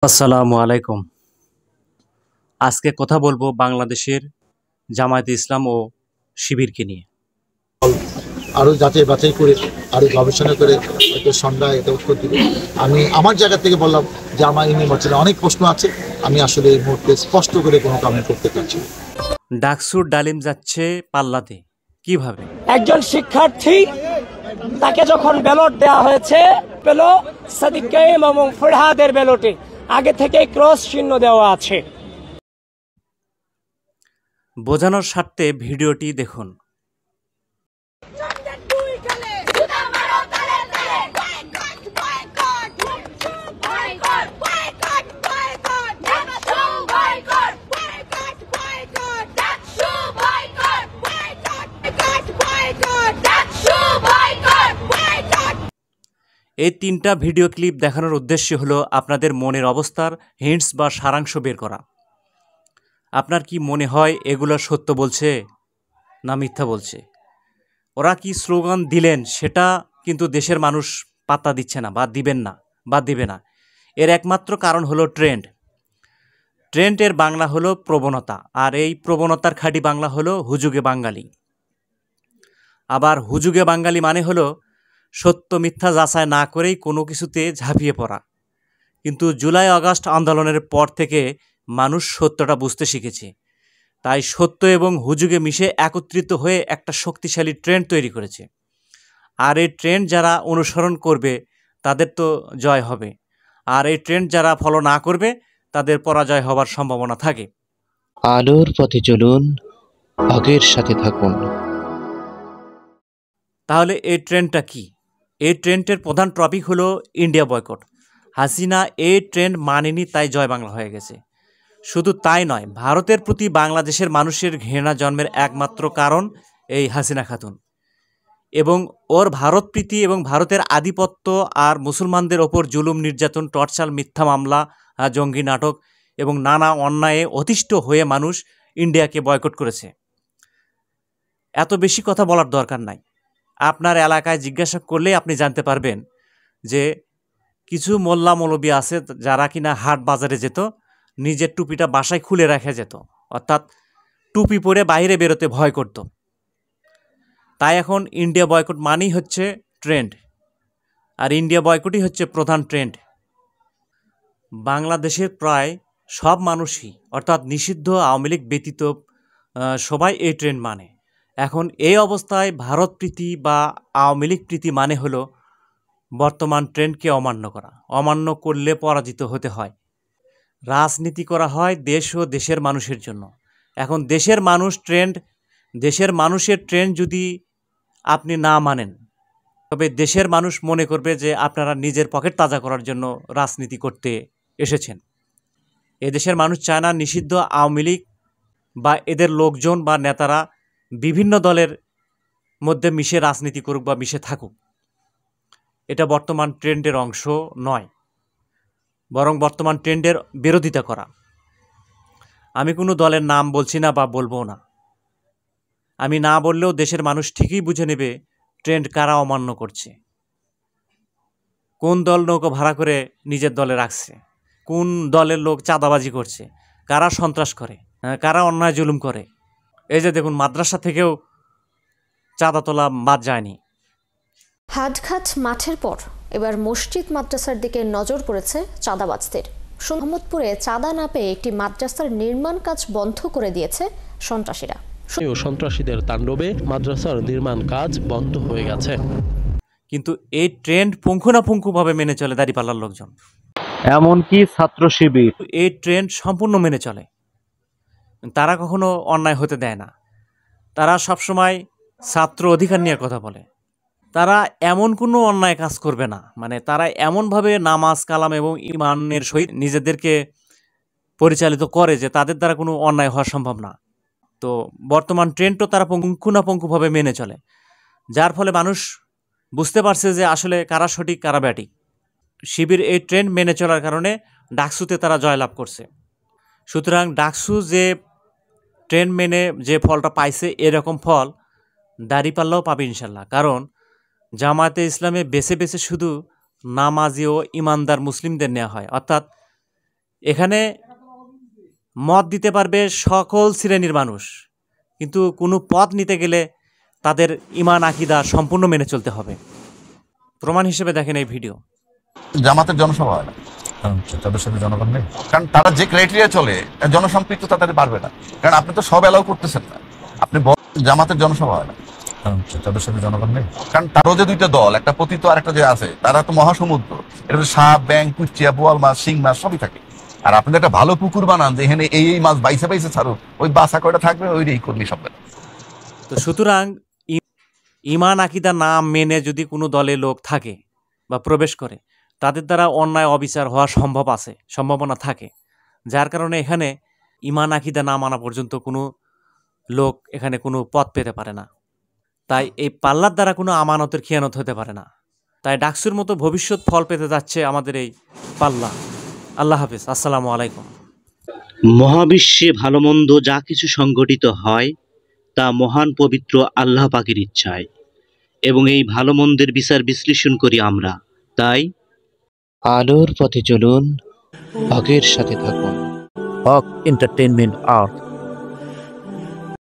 আসসালামু আলাইকুম। আজকে কথা বলবো বাংলাদেশের জামায়াতে ইসলাম ও শিবিরকে নিয়ে। আরও যাচাই বাছাই করে আরও গবেষণা করে হয়তো সন্ধ্যায় এটা উত্তর দিবে। আমি আমার জায়গা থেকে বললাম যে আমার এই নির্বাচনে অনেক প্রশ্ন আছে, আমি আসলে এই মুহূর্তে স্পষ্ট করে কোনো কমেন্ট করতে পারছি না। ডাকসুর ডালিম যাচ্ছে পাল্লাতে, কিভাবে? একজন শিক্ষার্থী তাকে যখন ব্যালট দেওয়া হয়েছে পেল সাদিক কাইম এবং ফরহাদের ব্যালটে আগে থেকে ক্রস চিহ্ন দেওয়া আছে। বোঝানোর স্বার্থে ভিডিওটি দেখুন। এই তিনটা ভিডিও ক্লিপ দেখানোর উদ্দেশ্য হলো আপনাদের মনের অবস্থার হিন্টস বা সারাংশ বের করা। আপনার কি মনে হয় এগুলো সত্য বলছে না মিথ্যা বলছে? ওরা কি স্লোগান দিলেন সেটা কিন্তু দেশের মানুষ পাত্তা দিচ্ছে না বা দিবে না। এর একমাত্র কারণ হলো ট্রেন্ডের বাংলা হলো প্রবণতা, আর এই প্রবণতার খাঁটি বাংলা হলো হুজুগে বাঙালি। আবার হুজুগে বাঙালি মানে হলো সত্য মিথ্যা যাচাই না করেই কোনো কিছুতে ঝাঁপিয়ে পড়া। কিন্তু জুলাই আগস্ট আন্দোলনের পর থেকে মানুষ সত্যটা বুঝতে শিখেছে, তাই সত্য এবং হুজুগে মিশে একত্রিত হয়ে একটা শক্তিশালী ট্রেন্ড তৈরি করেছে। আর এই ট্রেন্ড যারা অনুসরণ করবে তাদের তো জয় হবে, আর এই ট্রেন্ড যারা ফলো না করবে তাদের পরাজয় হবার সম্ভাবনা থাকে। আলোর পথে চলুন, হকের সাথে থাকুন। তাহলে এই ট্রেন্ডটা কি? এই ট্রেন্ডের প্রধান টপিক হলো ইন্ডিয়া বয়কট। হাসিনা এই ট্রেন্ড মানেনি, তাই জয় বাংলা হয়ে গেছে। শুধু তাই নয়, ভারতের প্রতি বাংলাদেশের মানুষের ঘৃণা জন্মের একমাত্র কারণ এই হাসিনা খাতুন এবং ওর ভারত প্রীতি এবং ভারতের আধিপত্য আর মুসলমানদের ওপর জুলুম নির্যাতন, টর্চার, মিথ্যা মামলা, জঙ্গি নাটক এবং নানা অন্যায়ে অতিষ্ঠ হয়ে মানুষ ইন্ডিয়াকে বয়কট করেছে। এত বেশি কথা বলার দরকার নাই। আপনার এলাকায় জিজ্ঞাসা করলেই আপনি জানতে পারবেন যে কিছু মোল্লা মৌলবী আছে যারা কিনা হাট বাজারে যেত, নিজের টুপিটা বাসায় খুলে রেখে যেত, অর্থাৎ টুপি পরে বাইরে বেরোতে ভয় করত। তাই এখন ইন্ডিয়া বয়কট মানেই হচ্ছে ট্রেন্ড, আর ইন্ডিয়া বয়কটই হচ্ছে প্রধান ট্রেন্ড। বাংলাদেশের প্রায় সব মানুষই, অর্থাৎ নিষিদ্ধ আওয়ামী লীগ ব্যতীত সবাই এই ট্রেন্ড মানে। এখন এই অবস্থায় ভারত প্রীতি বা আওয়ামী লীগ প্রীতি মানে হলো বর্তমান ট্রেন্ডকে অমান্য করা। অমান্য করলে পরাজিত হতে হয়। রাজনীতি করা হয় দেশ ও দেশের মানুষের জন্য। এখন দেশের মানুষের ট্রেন্ড যদি আপনি না মানেন, তবে দেশের মানুষ মনে করবে যে আপনারা নিজের পকেট তাজা করার জন্য রাজনীতি করতে এসেছেন। এদেশের মানুষ চায় না নিষিদ্ধ আওয়ামী লীগ বা এদের লোকজন বা নেতারা বিভিন্ন দলের মধ্যে মিশে রাজনীতি করুক বা মিশে থাকুক। এটা বর্তমান ট্রেন্ডের অংশ নয়, বরং বর্তমান ট্রেন্ডের বিরোধিতা করা। আমি কোনো দলের নাম বলছি না বা বলবো না। আমি না বললেও দেশের মানুষ ঠিকই বুঝে নেবে ট্রেন্ড কারা অমান্য করছে, কোন দল নৌকো ভাড়া করে নিজের দলে রাখছে, কোন দলের লোক চাঁদাবাজি করছে, কারা সন্ত্রাস করে, কারা অন্যায় জুলুম করে। এই যে দেখুন, মাদ্রাসা থেকেও চাঁদা তোলা বাদ যায়নি। হাটঘাট মাঠের পর এবার মসজিদ মাদ্রাসার দিকে নজর পড়েছে চাঁদাবাজদের। মোহাম্মদপুরে চাঁদা না পেয়ে একটি মাদ্রাসার নির্মাণ কাজ বন্ধ করে দিয়েছে সন্ত্রাসীরা। সন্ত্রাসীদের তাণ্ডবে মাদ্রাসার নির্মাণ কাজ বন্ধ হয়ে গেছে। কিন্তু এই ট্রেন্ড পুঙ্খানুপুঙ্খভাবে মেনে চলে দাঁড়িপাল্লার লোকজন, এমনকি ছাত্র শিবির এই ট্রেন্ড সম্পূর্ণ মেনে চলে। তারা কখনো অন্যায় হতে দেয় না। তারা সবসময় ছাত্র অধিকার নিয়ে কথা বলে। তারা এমন কোনো অন্যায় কাজ করবে না, মানে তারা এমনভাবে নামাজ কালাম এবং ইমানের সহিত নিজেদেরকে পরিচালিত করে যে তাদের দ্বারা কোনো অন্যায় হওয়া সম্ভব না। তো বর্তমান ট্রেন্ডও তারা পুঙ্খানুপুঙ্খভাবে মেনে চলে, যার ফলে মানুষ বুঝতে পারছে যে আসলে কারা সঠিক কারা ব্যাঠিক। শিবির এই ট্রেন্ড মেনে চলার কারণে ডাকসুতে তারা জয়লাভ করছে। সুতরাং ডাকসু যে ট্রেন্ড মেনে যে ফলটা পাইছে, এরকম ফল দাঁড়িপাল্লাও পাবে ইনশাল্লাহ। কারণ জামায়াতে ইসলামে বেছে বেছে শুধু নামাজি ও ইমানদার মুসলিমদের নেওয়া হয়, অর্থাৎ এখানে মত দিতে পারবে সকল শ্রেণীর মানুষ, কিন্তু কোনো পদ নিতে গেলে তাদের ঈমান আকীদা সম্পূর্ণ মেনে চলতে হবে। প্রমাণ হিসেবে দেখেন এই ভিডিও। জামাতের জনসভা হয় না, কারণ তাদের সাথে জনগণ নেই, কারণ তারা যে ক্রাইটেরিয়া চলে জনসম্পৃক্ত তাদের পারবে না, কারণ আপনি তো সব অ্যালাউ করতেছেন না। আপনি জামাতের জনসভা হয় না, কারণ তাদের সাথে জনগণ নেই, কারণ তারও যে দুইটা দল, একটা পতিত আর একটা যে আছে, তারা তো মহাসমুদ্র, এটা সাপ, ব্যাং, কুচিয়া, বোয়াল মাছ, শিং মাছ সবই থাকে। আর আপনি একটা ভালো পুকুর বানান যে এখানে এই মাছ বাইসে বাইসে ছাড়ুন, ওই বাসা কয়টা থাকবে ওইটাই করলি সব। তো সুতরাং ঈমান আকীদা না মেনে যদি কোনো দলে লোক থাকে বা প্রবেশ করে, তাদের দ্বারা অন্যায় অবিচার হওয়ার সম্ভাবনা থাকে, যার কারণে এখানে ঈমান আকীদা না মানা পর্যন্ত কোনো লোক এখানে কোনো পদ পেতে পারে না। তাই এই পাল্লার দ্বারা কোনো আমানতের খেয়ানত হতে পারে না। তাই ডাকসুর মতো ভবিষ্যৎ ফল পেতে যাচ্ছে আমাদের এই পাল্লা। আল্লাহ হাফিজ, আসসালামু আলাইকুম। মহাবিশ্বে ভালো মন্দ যা কিছু সংঘটিত হয় তা মহান পবিত্র আল্লাহ পাকের ইচ্ছায়, এবং এই ভালো মন্দের বিচার বিশ্লেষণ করি আমরা। তাই আলোর পথে চলুন, হকের সাথে থাকুন। হক এন্টারটেইনমেন্ট আর্ট।